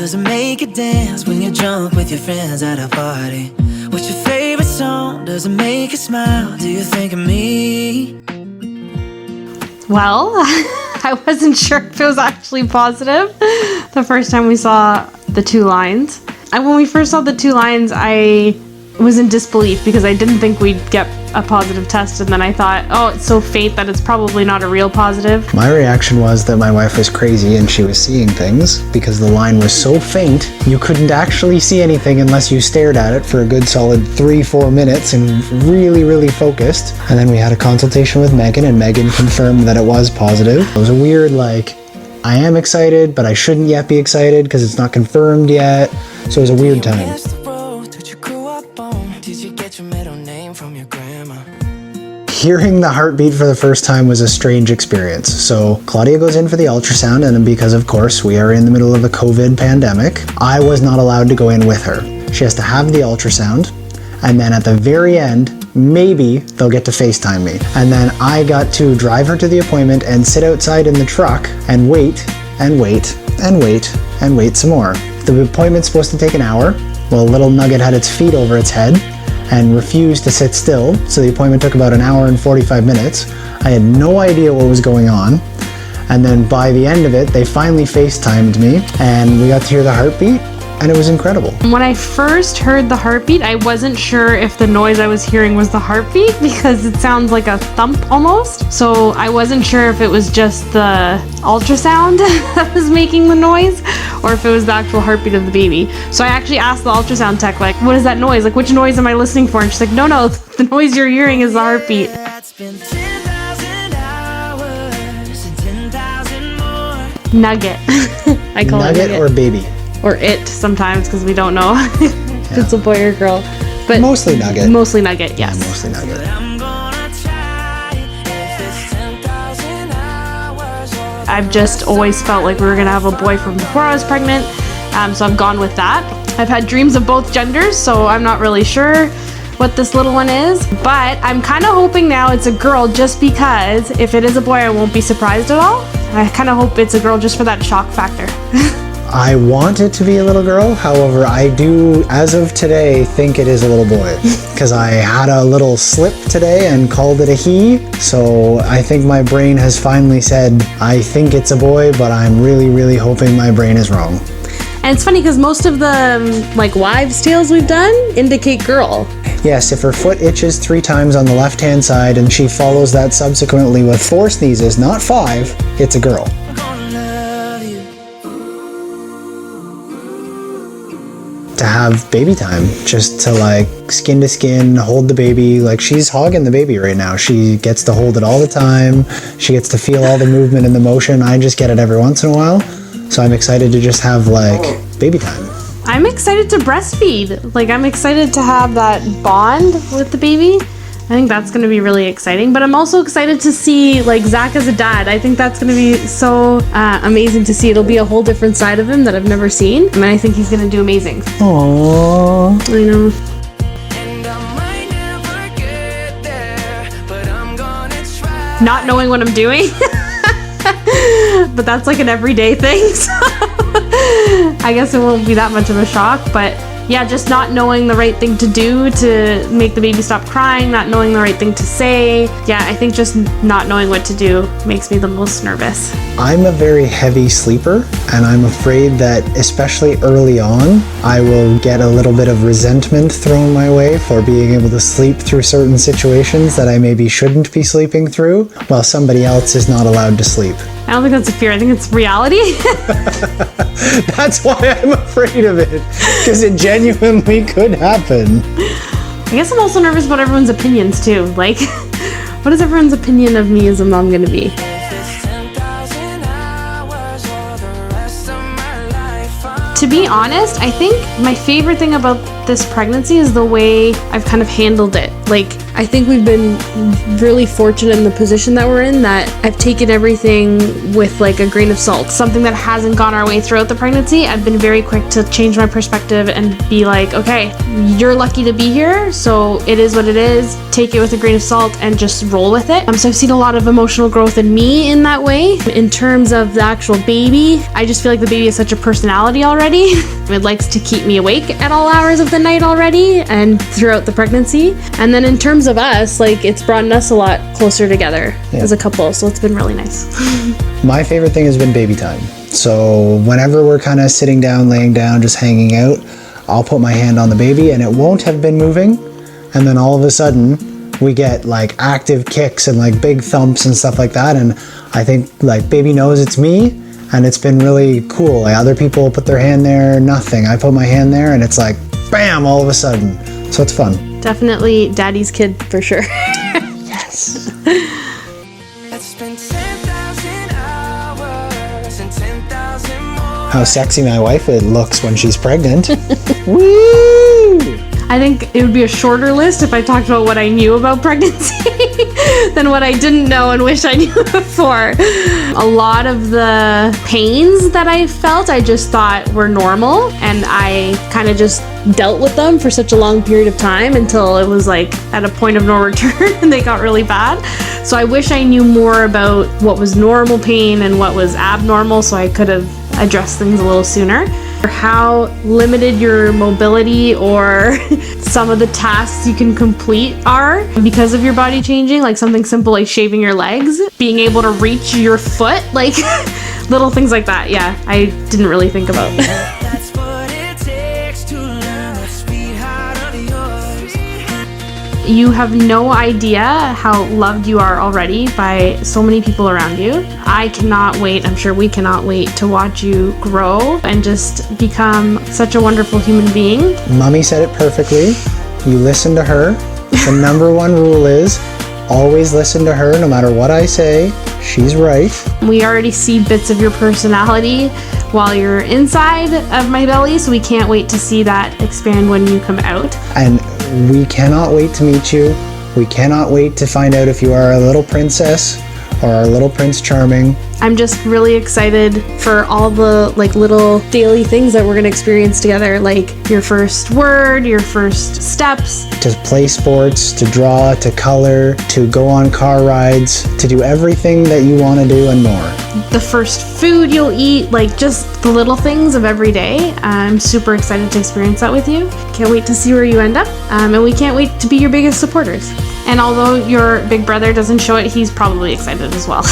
does it make you dance when you're drunk with your friends at a party? What's your favorite song? Does it make you smile? Do you think of me? Well, I wasn't sure if it was actually positive the first time we saw the 2 lines. And when we first saw the 2 lines, I was in disbelief because I didn't think we'd get a positive test, and then I thought, oh, it's so faint that it's probably not a real positive. My reaction was that my wife was crazy and she was seeing things because the line was so faint you couldn't actually see anything unless you stared at it for a good solid 3-4 minutes and really focused. And then we had a consultation with Megan, and Megan confirmed that it was positive. It was a weird, like, I am excited but I shouldn't yet be excited because it's not confirmed yet, so it was a weird time. Hearing the heartbeat for the first time was a strange experience. So Claudia goes in for the ultrasound, and because of course we are in the middle of a COVID pandemic, I was not allowed to go in with her. She has to have the ultrasound, and then at the very end, maybe they'll get to FaceTime me. And then I got to drive her to the appointment and sit outside in the truck and wait and wait and wait and wait some more. The appointment's supposed to take an hour. Well, little Nugget had its feet over its head and refused to sit still, so the appointment took about an hour and 45 minutes. I had no idea what was going on, and then by the end of it, they finally FaceTimed me, and we got to hear the heartbeat, and it was incredible. When I first heard the heartbeat, I wasn't sure if the noise I was hearing was the heartbeat because it sounds like a thump almost. So I wasn't sure if it was just the ultrasound that was making the noise or if it was the actual heartbeat of the baby. So I actually asked the ultrasound tech, like, what is that noise? Like, which noise am I listening for? And she's like, no, the noise you're hearing is the heartbeat. Nugget. I call it Nugget. Or baby. Or it sometimes because we don't know if it's a boy or girl. But mostly Nugget. Mostly Nugget, yes. Yeah, mostly Nugget. I've just always felt like we were going to have a boy from before I was pregnant, so I've gone with that. I've had dreams of both genders, so I'm not really sure what this little one is, but I'm kind of hoping now it's a girl just because if it is a boy, I won't be surprised at all. I kind of hope it's a girl just for that shock factor. I want it to be a little girl, however, I do, as of today, think it is a little boy. Because I had a little slip today and called it a he, so I think my brain has finally said, I think it's a boy, but I'm really hoping my brain is wrong. And it's funny because most of the like wives' tales we've done indicate girl. Yes, if her foot itches 3 times on the left-hand side and she follows that subsequently with 4 sneezes, not 5, it's a girl. To have baby time, just to like skin to skin, hold the baby, like she's hogging the baby right now. She gets to hold it all the time. She gets to feel all the movement and the motion. I just get it every once in a while. So I'm excited to just have like baby time. I'm excited to breastfeed. Like I'm excited to have that bond with the baby. I think that's going to be really exciting, but I'm also excited to see like Zach as a dad. I think that's going to be so amazing to see. It'll be a whole different side of him that I've never seen, and I think he's going to do amazing. Aww. I know. Not knowing what I'm doing, but that's like an everyday thing. So I guess it won't be that much of a shock, but yeah, just not knowing the right thing to do to make the baby stop crying, not knowing the right thing to say. Yeah, I think just not knowing what to do makes me the most nervous. I'm a very heavy sleeper, and I'm afraid that especially early on, I will get a little bit of resentment thrown my way for being able to sleep through certain situations that I maybe shouldn't be sleeping through, while somebody else is not allowed to sleep. I don't think that's a fear, I think it's reality. That's why I'm afraid of it, because it genuinely could happen. I guess I'm also nervous about everyone's opinions too. Like, what is everyone's opinion of me as a mom gonna be? To be honest, I think my favorite thing about this pregnancy is the way I've kind of handled it. Like, I think we've been really fortunate in the position that we're in, that I've taken everything with like a grain of salt. Something that hasn't gone our way throughout the pregnancy, I've been very quick to change my perspective and be like, okay, you're lucky to be here, so it is what it is. Take it with a grain of salt and just roll with it. So I've seen a lot of emotional growth in me in that way. In terms of the actual baby, I just feel like the baby has such a personality already. It likes to keep me awake at all hours of the night already and throughout the pregnancy. And then in terms of us, like, it's brought us a lot closer together as a couple, so it's been really nice. My favorite thing has been baby time. So whenever we're kind of sitting down, laying down, just hanging out, I'll put my hand on the baby and it won't have been moving. And then all of a sudden we get like active kicks and like big thumps and stuff like that. And I think like baby knows it's me, and it's been really cool. Like other people put their hand there, nothing. I put my hand there and it's like bam, all of a sudden. So it's fun. Definitely daddy's kid for sure. Yes. Let's spend 10,000 hours and 10,000 more. How sexy my wife looks when she's pregnant. Woo! I think it would be a shorter list if I talked about what I knew about pregnancy than what I didn't know and wish I knew before. A lot of the pains that I felt, I just thought were normal, and I kind of just dealt with them for such a long period of time until it was like at a point of no return and they got really bad. So I wish I knew more about what was normal pain and what was abnormal, so I could have addressed things a little sooner. How limited your mobility or some of the tasks you can complete are because of your body changing, like something simple like shaving your legs, being able to reach your foot, like little things like that. Yeah, I didn't really think about. That's what it takes to learn that sweetheart of yours. You have no idea how loved you are already by so many people around you. I cannot wait, I'm sure we cannot wait to watch you grow and just become such a wonderful human being. Mommy said it perfectly. You listen to her. The number one rule is always listen to her no matter what I say. She's right. We already see bits of your personality while you're inside of my belly, so we can't wait to see that expand when you come out. And we cannot wait to meet you. We cannot wait to find out if you are a little princess or our little Prince Charming. I'm just really excited for all the like little daily things that we're gonna experience together, like your first word, your first steps. To play sports, to draw, to color, to go on car rides, to do everything that you want to do and more. The first food you'll eat, like just the little things of every day. I'm super excited to experience that with you. Can't wait to see where you end up, and we can't wait to be your biggest supporters. And although your big brother doesn't show it, he's probably excited as well.